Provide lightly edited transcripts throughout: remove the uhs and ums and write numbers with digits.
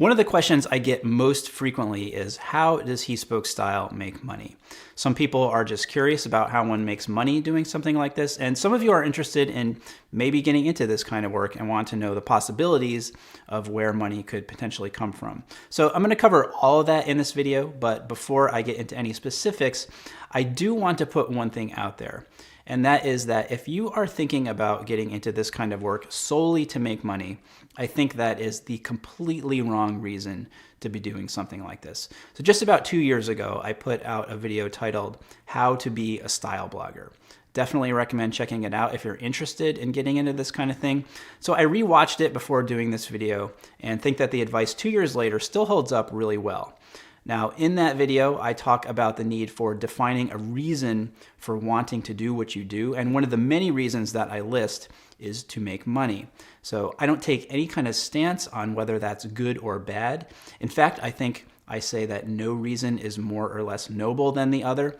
One of the questions I get most frequently is, how does He Spoke Style make money? Some people are just curious about how one makes money doing something like this, and some of you are interested in maybe getting into this kind of work and want to know the possibilities of where money could potentially come from. So I'm going to cover all of that in this video, but before I get into any specifics, I do want to put one thing out there. And that is that if you are thinking about getting into this kind of work solely to make money, I think that is the completely wrong reason to be doing something like this. So just about 2 years ago, I put out a video titled How to Be a Style Blogger. Definitely recommend checking it out if you're interested in getting into this kind of thing. So I rewatched it before doing this video and think that the advice 2 years later still holds up really well. Now, in that video, I talk about the need for defining a reason for wanting to do what you do. And one of the many reasons that I list is to make money. So I don't take any kind of stance on whether that's good or bad. In fact, I think I say that no reason is more or less noble than the other.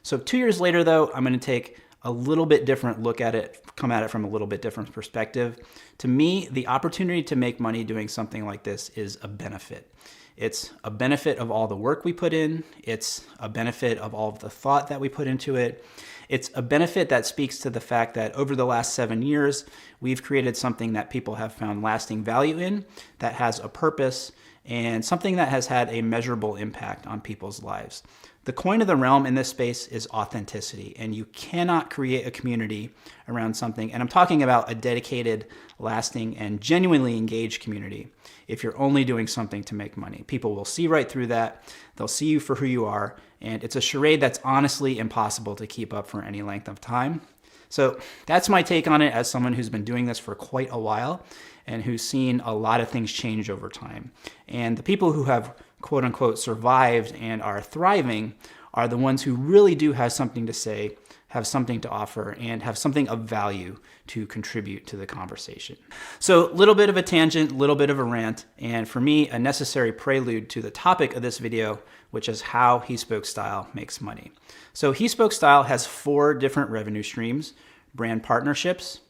So 2 years later, though, I'm going to take a little bit different look at it, come at it from a little bit different perspective. To me, the opportunity to make money doing something like this is a benefit. It's a benefit of all the work we put in. It's a benefit of all of the thought that we put into it. It's a benefit that speaks to the fact that over the last 7 years, we've created something that people have found lasting value in, that has a purpose, and something that has had a measurable impact on people's lives. The coin of the realm in this space is authenticity, and you cannot create a community around something, and I'm talking about a dedicated, lasting, and genuinely engaged community, if you're only doing something to make money. People will see right through that, they'll see you for who you are, and it's a charade that's honestly impossible to keep up for any length of time. So that's my take on it as someone who's been doing this for quite a while and who's seen a lot of things change over time. And the people who have quote unquote survived and are thriving are the ones who really do have something to say, have something to offer, and have something of value to contribute to the conversation. So a little bit of a tangent, a little bit of a rant, and for me, a necessary prelude to the topic of this video, which is how He Spoke Style makes money. So He Spoke Style has 4 different revenue streams: brand partnerships,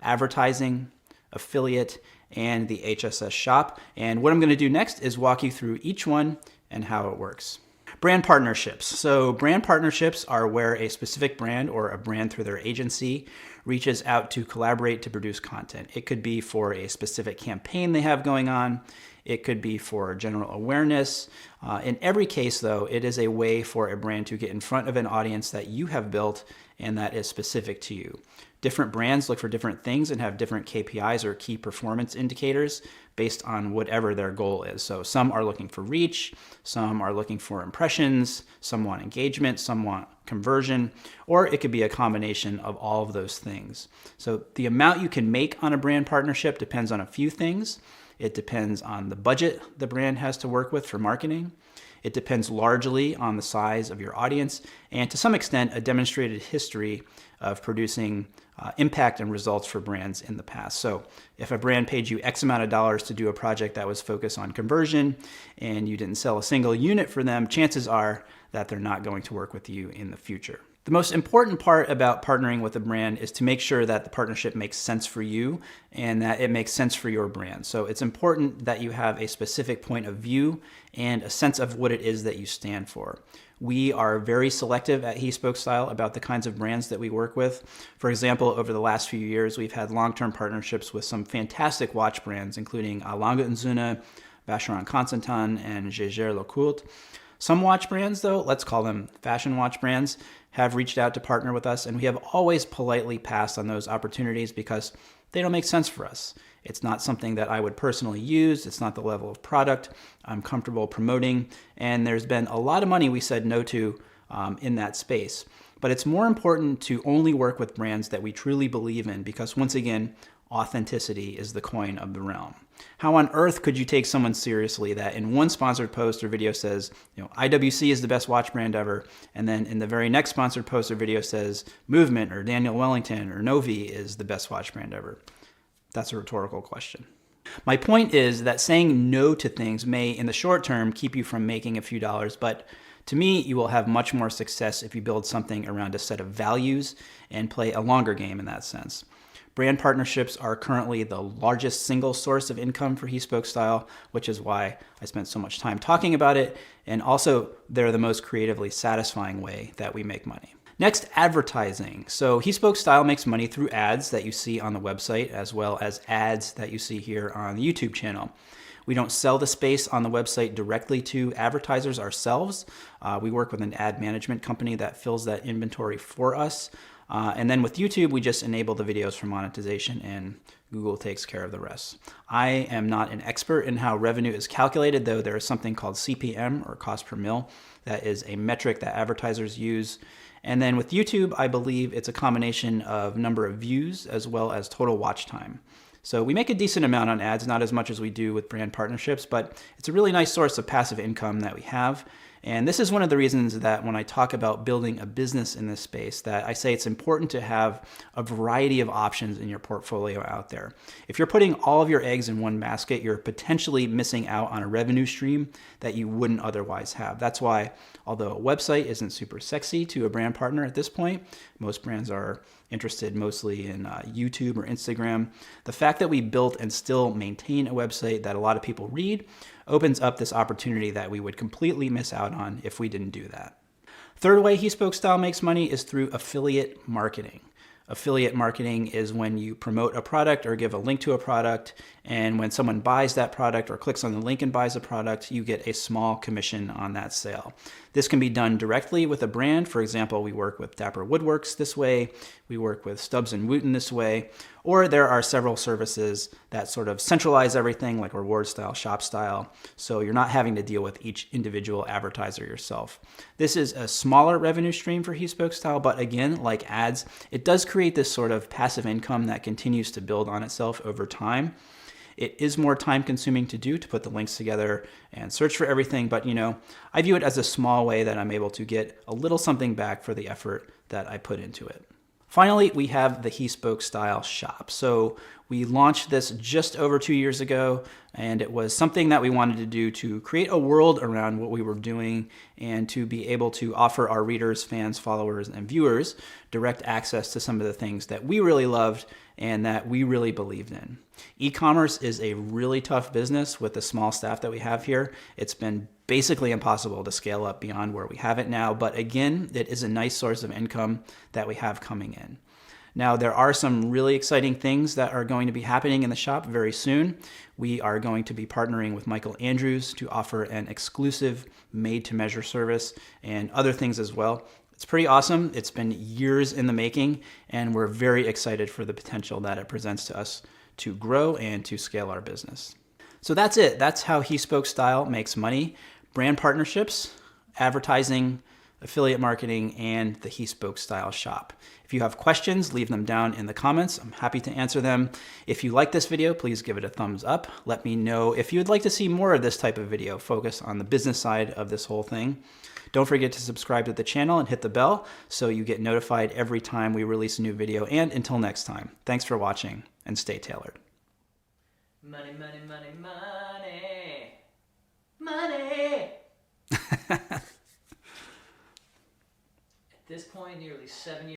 advertising, affiliate, and the HSS shop. And what I'm going to do next is walk you through each one and how it works. Brand partnerships. So brand partnerships are where a specific brand or a brand through their agency reaches out to collaborate to produce content. It could be for a specific campaign they have going on. It could be for general awareness. In every case, though, it is a way for a brand to get in front of an audience that you have built and that is specific to you. Different brands look for different things and have different KPIs or key performance indicators based on whatever their goal is. So some are looking for reach, some are looking for impressions, some want engagement, some want conversion, or it could be a combination of all of those things. So the amount you can make on a brand partnership depends on a few things. It depends on the budget the brand has to work with for marketing. It depends largely on the size of your audience and to some extent a demonstrated history of producing impact and results for brands in the past. So if a brand paid you X amount of dollars to do a project that was focused on conversion and you didn't sell a single unit for them, chances are that they're not going to work with you in the future. The most important part about partnering with a brand is to make sure that the partnership makes sense for you and that it makes sense for your brand. So it's important that you have a specific point of view and a sense of what it is that you stand for. We are very selective at He Spoke Style about the kinds of brands that we work with. For example, over the last few years, we've had long-term partnerships with some fantastic watch brands, including A. Lange & Söhne, Vacheron Constantin, and Jaeger-LeCoultre. Some watch brands, though, let's call them fashion watch brands, have reached out to partner with us, and we have always politely passed on those opportunities because they don't make sense for us. It's not something that I would personally use. It's not the level of product I'm comfortable promoting, and there's been a lot of money we said no to in that space. But it's more important to only work with brands that we truly believe in because, once again, authenticity is the coin of the realm. How on earth could you take someone seriously that in one sponsored post or video says, IWC is the best watch brand ever, and then in the very next sponsored post or video says Movement or Daniel Wellington or Novi is the best watch brand ever? That's a rhetorical question. My point is that saying no to things may, in the short term, keep you from making a few dollars, but to me, you will have much more success if you build something around a set of values and play a longer game in that sense. Brand partnerships are currently the largest single source of income for He Spoke Style, which is why I spent so much time talking about it. And also, they're the most creatively satisfying way that we make money. Next, advertising. So He Spoke Style makes money through ads that you see on the website, as well as ads that you see here on the YouTube channel. We don't sell the space on the website directly to advertisers ourselves. We work with an ad management company that fills that inventory for us. And then with YouTube, we just enable the videos for monetization and Google takes care of the rest. I am not an expert in how revenue is calculated, though there is something called CPM, or cost per mil. That is a metric that advertisers use. And then with YouTube, I believe it's a combination of number of views as well as total watch time. So we make a decent amount on ads, not as much as we do with brand partnerships, but it's a really nice source of passive income that we have. And this is one of the reasons that when I talk about building a business in this space, that I say it's important to have a variety of options in your portfolio out there. If you're putting all of your eggs in one basket, you're potentially missing out on a revenue stream that you wouldn't otherwise have. That's why, although a website isn't super sexy to a brand partner at this point, most brands are interested mostly in YouTube or Instagram. The fact that we built and still maintain a website that a lot of people read opens up this opportunity that we would completely miss out on if we didn't do that. Third way He Spoke Style makes money is through affiliate marketing. Affiliate marketing is when you promote a product or give a link to a product, and when someone buys that product or clicks on the link and buys a product, you get a small commission on that sale. This can be done directly with a brand. For example, we work with Dapper Woodworks this way, we work with Stubbs & Wooten this way, or there are several services that sort of centralize everything, like Reward Style, Shop Style, so you're not having to deal with each individual advertiser yourself. This is a smaller revenue stream for He Spoke Style, but again, like ads, it does create this sort of passive income that continues to build on itself over time. It is more time consuming to do, to put the links together and search for everything, but I view it as a small way that I'm able to get a little something back for the effort that I put into it. Finally, we have the He Spoke Style shop. So we launched this just over 2 years ago, and it was something that we wanted to do to create a world around what we were doing and to be able to offer our readers, fans, followers, and viewers direct access to some of the things that we really loved and that we really believed in. E-commerce is a really tough business with the small staff that we have here. It's been basically impossible to scale up beyond where we have it now, but again, it is a nice source of income that we have coming in. Now, there are some really exciting things that are going to be happening in the shop very soon. We are going to be partnering with Michael Andrews to offer an exclusive made-to-measure service and other things as well. It's pretty awesome. It's been years in the making, and we're very excited for the potential that it presents to us to grow and to scale our business. So that's it. That's how He Spoke Style makes money. Brand partnerships, advertising, affiliate marketing, and the He Spoke Style shop. If you have questions, leave them down in the comments. I'm happy to answer them. If you like this video, please give it a thumbs up. Let me know if you would like to see more of this type of video focused on the business side of this whole thing. Don't forget to subscribe to the channel and hit the bell so you get notified every time we release a new video. And until next time, thanks for watching and stay tailored. Money, money, money, money. Money! At this point, nearly 7 years